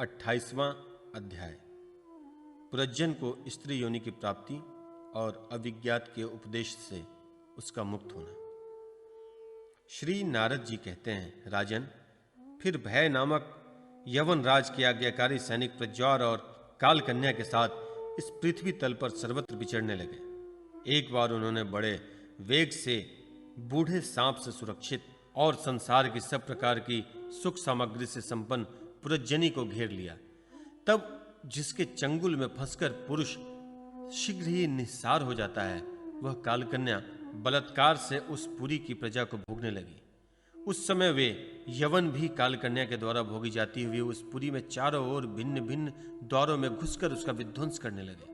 28वां अध्याय। पुरज्जन को स्त्री योनि की प्राप्ति और अविज्ञात के उपदेश से उसका मुक्त होना। श्री नारद जी कहते हैं, राजन, फिर भय नामक यवन राज के आज्ञाकारी सैनिक प्रज्वार और काल कन्या के साथ इस पृथ्वी तल पर सर्वत्र विचरने लगे। एक बार उन्होंने बड़े वेग से बूढ़े सांप से सुरक्षित और संसार की सब प्रकार की सुख सामग्री से संपन्न पुरज्जनी को घेर लिया। तब जिसके चंगुल में फंसकर पुरुष शीघ्र ही निस्सार हो जाता है, वह कालकन्या बलात्कार से उस पुरी की प्रजा को भोगने लगी। उस समय वे यवन भी कालकन्या के द्वारा भोगी जाती हुई उस पुरी में चारों ओर भिन्न भिन्न द्वारों में घुसकर उसका विध्वंस करने लगे।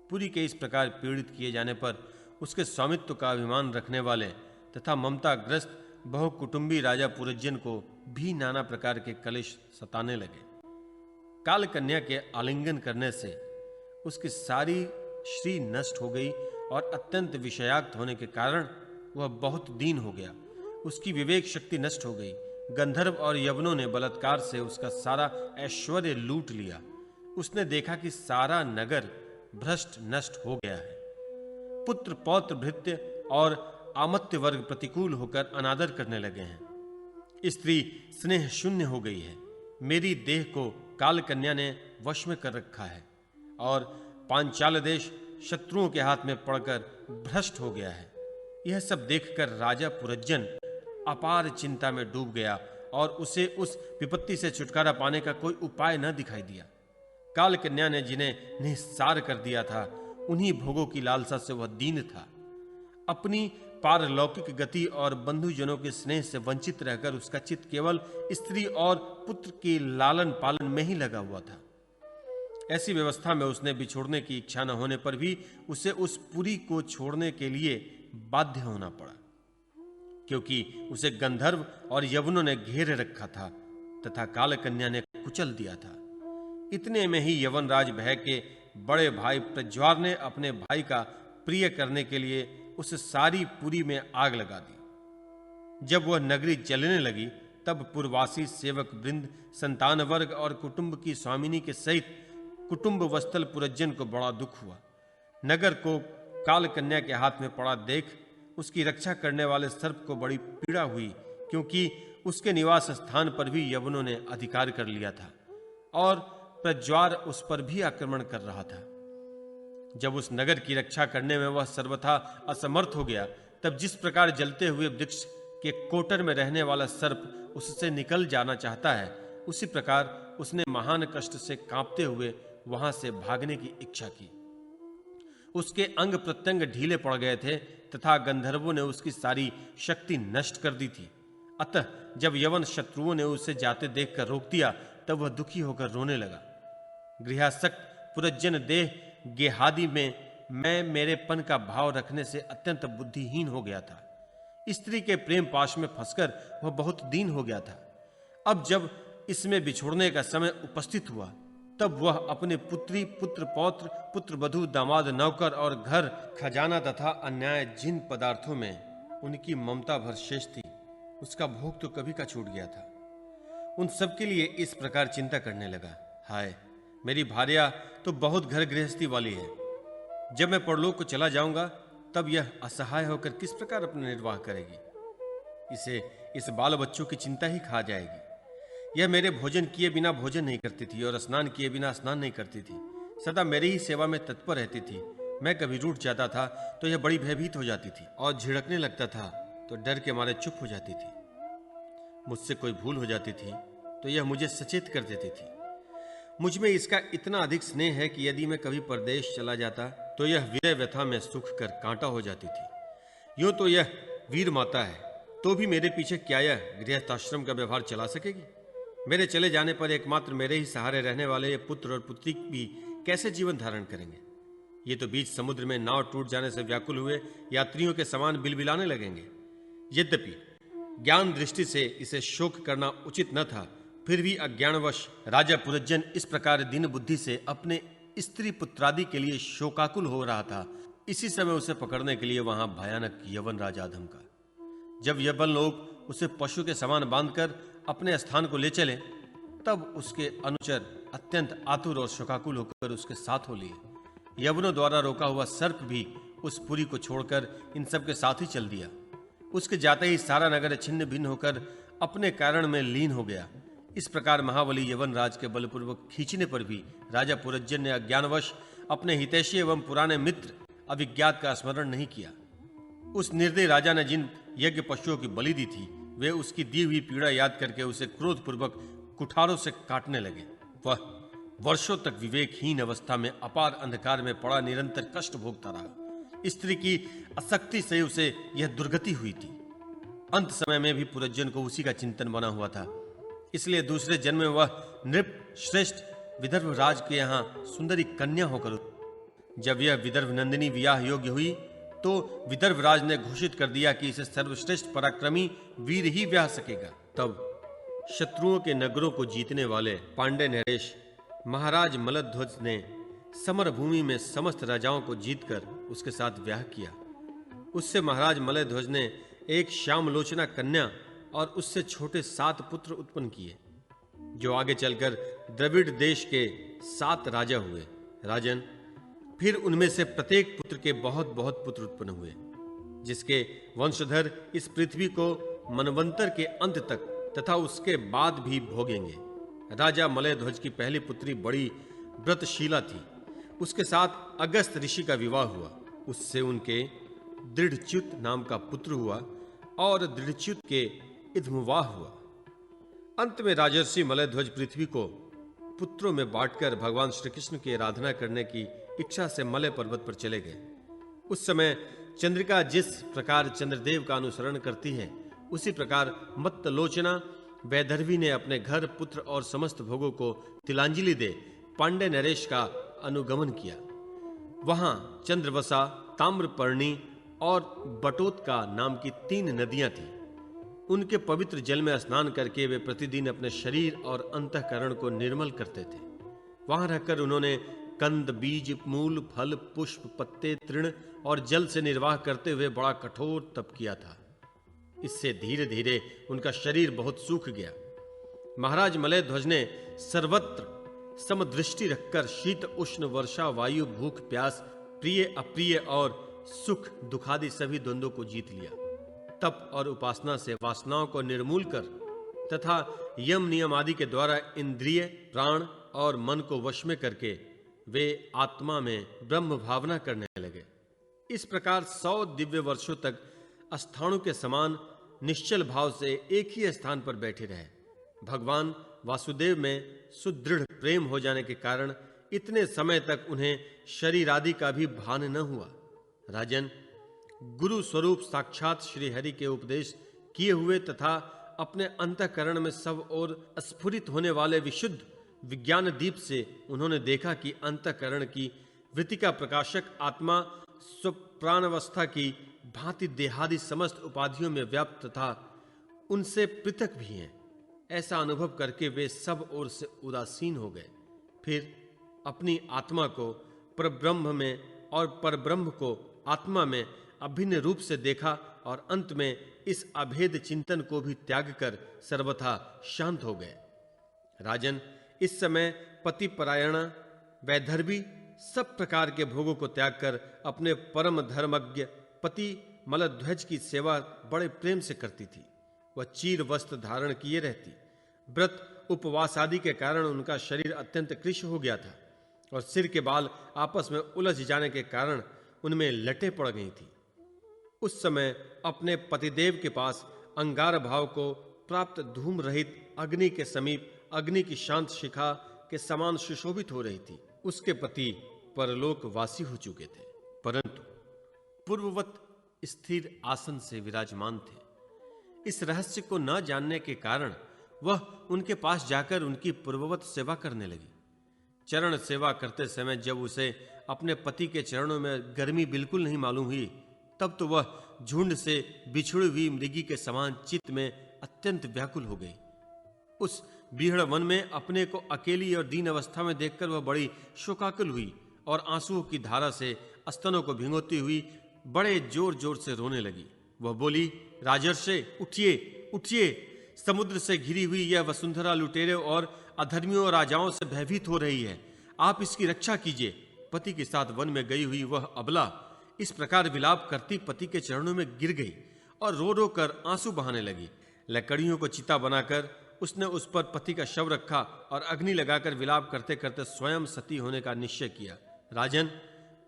पुरी के इस प्रकार पीड़ित किए जाने पर उसके स्वामित्व का अभिमान रखने वाले तथा ममताग्रस्त बहुकुटुंबी राजा पुरज्जन को भी नाना प्रकार के कलेश सताने लगे। काल कन्या के आलिंगन करने से उसकी सारी श्री नष्ट हो गई और अत्यंत विषयाक्त होने के कारण वह बहुत दीन हो गया। उसकी विवेक शक्ति नष्ट हो गई। गंधर्व और यवनों ने बलात्कार से उसका सारा ऐश्वर्य लूट लिया। उसने देखा कि सारा नगर भ्रष्ट नष्ट हो गया है। पुत्र पौत्र भृत्य और आमत्य वर्ग प्रतिकूल होकर अनादर करने लगे हैं। स्त्री स्नेह शून्य हो गई है। मेरी देह को काल कन्या ने वश में कर रखा है और पांचाल देश शत्रुओं के हाथ में पड़कर भ्रष्ट हो गया है। यह सब देखकर राजा पुरज्जन अपार चिंता में डूब गया और उसे उस विपत्ति से छुटकारा पाने का कोई उपाय न दिखाई दिया। काल कन्या ने जिन्हें निस्सार कर दिया था, उन्हीं भोगों की लालसा से वह दीन था। अपनी पारलौकिक गति और बंधुजनों के स्नेह से वंचित रहकर उसका चित्त केवल स्त्री और पुत्र के लालन पालन में ही लगा हुआ था। ऐसी व्यवस्था में उसने बिछोड़ने की इच्छा न होने पर भी उसे उस पुरी को छोड़ने के लिए बाध्य होना पड़ा, क्योंकि उसे गंधर्व और यवनों ने घेरे रखा था तथा काल कन्या ने कुचल दिया था। इतने में ही यवनराज भय के बड़े भाई प्रज्वार ने अपने भाई का प्रिय करने के लिए उस सारी पुरी में आग लगा दी। जब वह नगरी जलने लगी, तब पुरवासी सेवक वृंद, संतान वर्ग और कुटुंब की स्वामिनी के सहित कुटुंब वस्तल पुरज्जन को बड़ा दुख हुआ। नगर को काल कन्या के हाथ में पड़ा देख उसकी रक्षा करने वाले सर्प को बड़ी पीड़ा हुई, क्योंकि उसके निवास स्थान पर भी यवनों ने अधिकार कर लिया था और प्रज्वार उस पर भी आक्रमण कर रहा था। जब उस नगर की रक्षा करने में वह सर्वथा असमर्थ हो गया, तब जिस प्रकार जलते हुए वृक्ष के कोटर में रहने वाला सर्प उससे निकल जाना चाहता है, उसी प्रकार उसने महान कष्ट से कांपते हुए वहां से भागने की इच्छा की। उसके अंग प्रत्यंग ढीले पड़ गए थे तथा गंधर्वों ने उसकी सारी शक्ति नष्ट कर दी थी। अतः जब यवन शत्रुओं ने उसे जाते देखकर रोक दिया, तब वह दुखी होकर रोने लगा। गृहासक्त पुरज्जन देह गेहादि में मैं मेरेपन का भाव रखने से अत्यंत बुद्धिहीन हो गया था। स्त्री के प्रेम पाश में फंसकर वह बहुत दीन हो गया था। अब जब इसमें बिछोड़ने का समय उपस्थित हुआ, तब वह अपने पुत्री, पुत्र पौत्र, पुत्र वधू, दामाद, नौकर और घर खजाना तथा अन्याय जिन पदार्थों में उनकी ममता भर शेष थी, उसका भोग तो कभी का छूट गया था। उन सब के लिए इस प्रकार चिंता करने लगा, हाय, मेरी भार्या तो बहुत घर गृहस्थी वाली है। जब मैं परलोक को चला जाऊंगा, तब यह असहाय होकर किस प्रकार अपना निर्वाह करेगी। इसे इस बाल बच्चों की चिंता ही खा जाएगी। यह मेरे भोजन किए बिना भोजन नहीं करती थी और स्नान किए बिना स्नान नहीं करती थी। सदा मेरी ही सेवा में तत्पर रहती थी। मैं कभी रूठ जाता था तो यह बड़ी भयभीत हो जाती थी और झिड़कने लगता था तो डर के मारे चुप हो जाती थी। मुझसे कोई भूल हो जाती थी तो यह मुझे सचेत कर देती थी। मुझ में इसका इतना अधिक स्नेह है कि यदि मैं कभी परदेश चला जाता तो यह विरह व्यथा में सुख कर कांटा हो जाती थी। यूं तो यह वीर माता है, तो भी मेरे पीछे क्या यह गृहस्थाश्रम का व्यवहार चला सकेगी। मेरे चले जाने पर एकमात्र मेरे ही सहारे रहने वाले ये पुत्र और पुत्री भी कैसे जीवन धारण करेंगे। ये तो बीच समुद्र में नाव टूट जाने से व्याकुल हुए यात्रियों के समान बिलबिलाने लगेंगे। यद्यपि ज्ञान दृष्टि से इसे शोक करना उचित न था, फिर भी अज्ञानवश राजा पुरज्जन इस प्रकार दीन बुद्धि से अपने स्त्री पुत्रादि के लिए शोकाकुल हो रहा था। इसी समय उसे पकड़ने के लिए वहां भयानक यवन राजा धमका। जब यवन लोग उसे पशु के समान बांधकर अपने स्थान को ले चले, तब उसके अनुचर अत्यंत आतुर और शोकाकुल होकर उसके साथ हो लिए। यवनों द्वारा रोका हुआ सर्प भी उस पुरी को छोड़कर इन सब के साथ ही चल दिया। उसके जाते ही सारा नगर छिन्न भिन्न होकर अपने कारण में लीन हो गया। इस प्रकार महाबली यवन राज के बलपूर्वक खींचने पर भी राजा पुरज्जन ने अज्ञानवश अपने हितैषी एवं पुराने मित्र अविज्ञात का स्मरण नहीं किया। उस निर्दयी राजा ने जिन यज्ञ पशुओं की बलि दी थी, वे उसकी दी हुई पीड़ा याद करके उसे क्रोधपूर्वक कुठारों से काटने लगे। वह वर्षों तक विवेकहीन अवस्था में अपार अंधकार में पड़ा निरंतर कष्ट भोगता रहा। स्त्री की आसक्ति से उसे यह दुर्गति हुई थी। अंत समय में भी पुरज्जन को उसी का चिंतन बना हुआ था। इसलिए दूसरे जन्म में वह नृप श्रेष्ठ विदर्भ राज के यहाँ सुंदरी कन्या होकर, जब यह विदर्भ नंदिनी विवाह योग्य हुई तो विदर्भ राज ने घोषित कर दिया कि इसे सर्वश्रेष्ठ पराक्रमी वीर ही ब्याह सकेगा। तब शत्रुओं के नगरों को जीतने वाले पांडे नरेश महाराज मलध्वज ने समर भूमि में समस्त राजाओं को जीतकर उसके साथ ब्याह किया। उससे महाराज मलध्वज ने एक श्यामलोचना कन्या और उससे छोटे 7 पुत्र उत्पन्न किए, जो आगे चलकर द्रविड़ देश के 7 राजा हुए। राजन, फिर उनमें से प्रत्येक पुत्र के बहुत बहुत पुत्र उत्पन्न हुए, जिसके वंशधर इस पृथ्वी को मनवंतर के अंत तक तथा उसके बाद भी भोगेंगे। राजा मलयध्वज की पहली पुत्री बड़ी व्रतशीला थी। उसके साथ अगस्त ऋषि का विवाह हुआ। उससे उनके दृढ़च्युत नाम का पुत्र हुआ और दृढ़च्युत के इधमुवाह हुआ। अंत में राजर्षि मलयध्वज पृथ्वी को पुत्रों में बांटकर भगवान श्री कृष्ण की आराधना करने की इच्छा से मलय पर्वत पर चले गए। उस समय चंद्रिका जिस प्रकार चंद्रदेव का अनुसरण करती है, उसी प्रकार मत्तलोचना वैदर्भी ने अपने घर, पुत्र और समस्त भोगों को तिलांजलि दे पांडे नरेश का अनुगमन किया। वहां चंद्रवसा, ताम्रपर्णी और बटोत्का नाम की 3 नदियां थीं। उनके पवित्र जल में स्नान करके वे प्रतिदिन अपने शरीर और अंतःकरण को निर्मल करते थे। वहां रहकर उन्होंने कंद, बीज, मूल, फल, पुष्प, पत्ते, तृण और जल से निर्वाह करते हुए बड़ा कठोर तप किया था। इससे धीरे धीरे उनका शरीर बहुत सूख गया। महाराज मलयध्वज ने सर्वत्र समदृष्टि रखकर शीत, उष्ण, वर्षा, वायु, भूख, प्यास, प्रिय, अप्रिय और सुख, दुखादि सभी द्वंद्वों को जीत लिया। तप और उपासना से वासनाओं को निर्मूल कर तथा यम नियम आदि के द्वारा इंद्रिय, प्राण और मन को वश में करके वे आत्मा में ब्रह्म भावना करने लगे। इस प्रकार 100 दिव्य वर्षों तक अस्थाणु के समान निश्चल भाव से एक ही स्थान पर बैठे रहे। भगवान वासुदेव में सुदृढ़ प्रेम हो जाने के कारण इतने समय तक उन्हें शरीर आदि का भी भान न हुआ। राजन, गुरु स्वरूप साक्षात श्री हरि के उपदेश किए हुए तथा अपने अंतःकरण में सब ओर स्फुरित होने वाले विशुद्ध विज्ञान दीप से उन्होंने देखा कि अंतःकरण की वृत्ति का प्रकाशक आत्मा स्वप्राणावस्था की भांति देहादि समस्त उपाधियों में व्याप्त तथा उनसे पृथक भी हैं। ऐसा अनुभव करके वे सब ओर से उदासीन हो गए। फिर अपनी आत्मा को परब्रह्म में और परब्रह्म को आत्मा में अभिन्न रूप से देखा और अंत में इस अभेद चिंतन को भी त्याग कर सर्वथा शांत हो गए। राजन, इस समय पति परायणा वैदर्भी सब प्रकार के भोगों को त्याग कर अपने परम धर्मज्ञ पति मलध्वज की सेवा बड़े प्रेम से करती थी। वह चीर वस्त्र धारण किए रहती। व्रत उपवास आदि के कारण उनका शरीर अत्यंत कृश हो गया था और सिर के बाल आपस में उलझ जाने के कारण उनमें लटें पड़ गई थी। उस समय अपने पतिदेव के पास अंगार भाव को प्राप्त धूम रहित अग्नि के समीप अग्नि की शांत शिखा के समान सुशोभित हो रही थी। उसके पति परलोक वासी हो चुके थे, परंतु पूर्ववत स्थिर आसन से विराजमान थे। इस रहस्य को न जानने के कारण वह उनके पास जाकर उनकी पूर्ववत सेवा करने लगी। चरण सेवा करते समय जब उसे अपने पति के चरणों में गर्मी बिल्कुल नहीं मालूम हुई, तब तो वह झुंड से बिछुड़ी हुई मृगी के समान चित्त में अत्यंत व्याकुल हो गई। उस बीहड़ वन में अपने को अकेली और दीन अवस्था में देखकर वह बड़ी शोकाकुल हुई और आंसुओं की धारा से स्तनों को भिगोती हुई बड़े जोर जोर से रोने लगी। वह बोली, राजर्षि, उठिए उठिए, समुद्र से घिरी हुई यह वसुंधरा लुटेरे और अधर्मियों और राजाओं से भयभीत हो रही है। आप इसकी रक्षा कीजिए। पति के साथ वन में गई हुई वह अबला इस प्रकार विलाप करती पति के चरणों में गिर गई और रो रो कर आंसू बहाने लगी। लकड़ियों को चिता बनाकर उसने उस पर पति का शव रखा और अग्नि लगाकर विलाप करते करते स्वयं सती होने का निश्चय किया। राजन,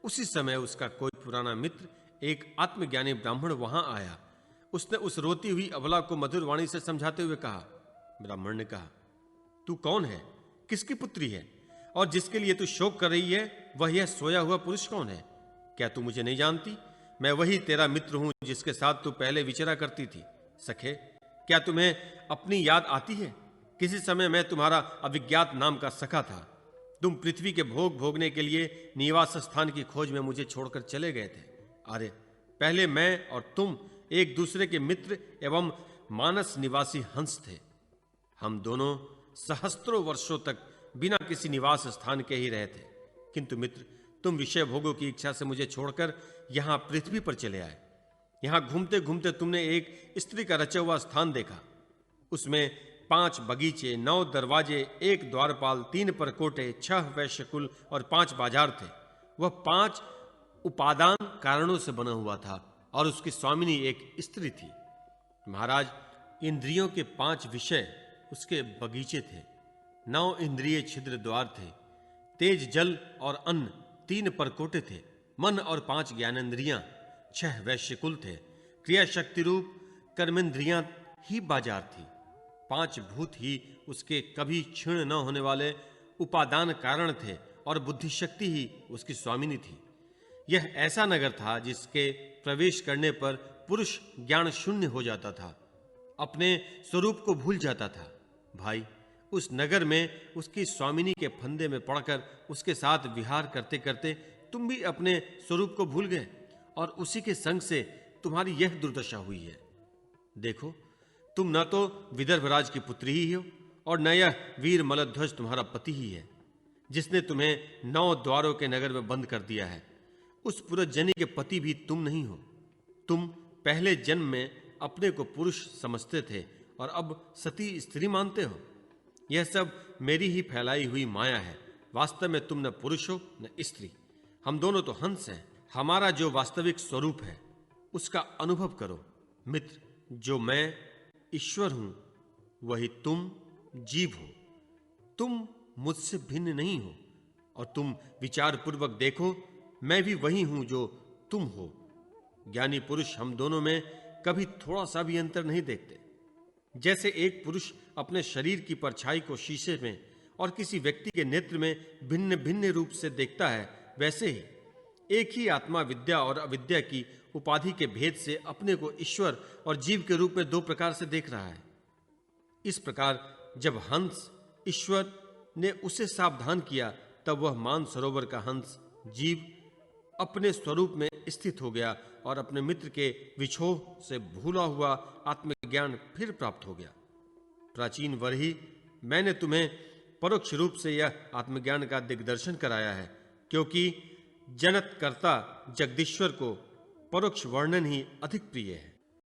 उसी समय उसका कोई पुराना मित्र, एक आत्मज्ञानी ब्राह्मण वहां आया। उसने उस रोती हुई अबला को मधुर वाणी से समझाते हुए कहा। ब्राह्मण ने कहा, तू कौन है? किसकी पुत्री है? और जिसके लिए तू शोक कर रही है, वह यह सोया हुआ पुरुष कौन है? क्या तू मुझे नहीं जानती? मैं वही तेरा मित्र हूं जिसके साथ तू पहले विचरा करती थी। सखे, क्या तुम्हें अपनी याद आती है? किसी समय मैं तुम्हारा अविज्ञात नाम का सखा था। तुम पृथ्वी के भोग भोगने के लिए निवास स्थान की खोज में मुझे छोड़कर चले गए थे। अरे, पहले मैं और तुम एक दूसरे के मित्र एवं मानस निवासी हंस थे। हम दोनों सहस्त्रों वर्षों तक बिना किसी निवास स्थान के ही रहे थे। किंतु मित्र, तुम विषय भोगों की इच्छा से मुझे छोड़कर यहां पृथ्वी पर चले आए। यहां घूमते घूमते तुमने एक स्त्री का रचा हुआ स्थान देखा। उसमें 5 बगीचे, 9 दरवाजे, 1 द्वारपाल, 3 परकोटे, 6 वैश्यकुल और 5 बाजार थे। वह 5 उपादान कारणों से बना हुआ था और उसकी स्वामिनी एक स्त्री थी। महाराज, इंद्रियों के 5 विषय उसके बगीचे थे। 9 इंद्रिय छिद्र द्वार थे। तेज, जल और अन्न 3 परकोटे थे। मन और 5 ज्ञानेंद्रियां, 6 वैश्यकुल थे। क्रिया शक्ति रूप कर्मेंद्रियां ही बाजार थी। 5 भूत ही उसके कभी क्षीण न होने वाले उपादान कारण थे और बुद्धि शक्ति ही उसकी स्वामिनी थी। यह ऐसा नगर था जिसके प्रवेश करने पर पुरुष ज्ञान शून्य हो जाता था, अपने स्वरूप को भूल जाता था। भाई, उस नगर में उसकी स्वामिनी के फंदे में पड़कर उसके साथ विहार करते करते तुम भी अपने स्वरूप को भूल गए और उसी के संग से तुम्हारी यह दुर्दशा हुई है। देखो, तुम न तो विदर्भराज की पुत्री ही हो और न यह वीर मलध्वज तुम्हारा पति ही है, जिसने तुम्हें 9 द्वारों के नगर में बंद कर दिया है। उस पुरजनी के पति भी तुम नहीं हो। तुम पहले जन्म में अपने को पुरुष समझते थे और अब सती स्त्री मानते हो। यह सब मेरी ही फैलाई हुई माया है। वास्तव में तुम न पुरुष हो न स्त्री। हम दोनों तो हंस हैं। हमारा जो वास्तविक स्वरूप है उसका अनुभव करो। मित्र, जो मैं ईश्वर हूं वही तुम जीव हो। तुम मुझसे भिन्न नहीं हो और तुम विचार पूर्वक देखो, मैं भी वही हूं जो तुम हो। ज्ञानी पुरुष हम दोनों में कभी थोड़ा सा भी अंतर नहीं देखते। जैसे एक पुरुष अपने शरीर की परछाई को शीशे में और किसी व्यक्ति के नेत्र में भिन्न भिन्न रूप से देखता है, वैसे ही एक ही आत्मा विद्या और अविद्या की उपाधि के भेद से अपने को ईश्वर और जीव के रूप में 2 प्रकार से देख रहा है। इस प्रकार जब हंस ईश्वर ने उसे सावधान किया, तब वह मान सरोवर का हंस जीव अपने स्वरूप में स्थित हो गया और अपने मित्र के विछोह से भूला हुआ आत्मज्ञान फिर प्राप्त हो गया। प्राचीन वर्ही, मैंने तुम्हें परोक्ष रूप से यह आत्मज्ञान का दिग्दर्शन कराया है, क्योंकि जनत कर्ता जगदीश्वर को परोक्ष वर्णन ही अधिक प्रिय है।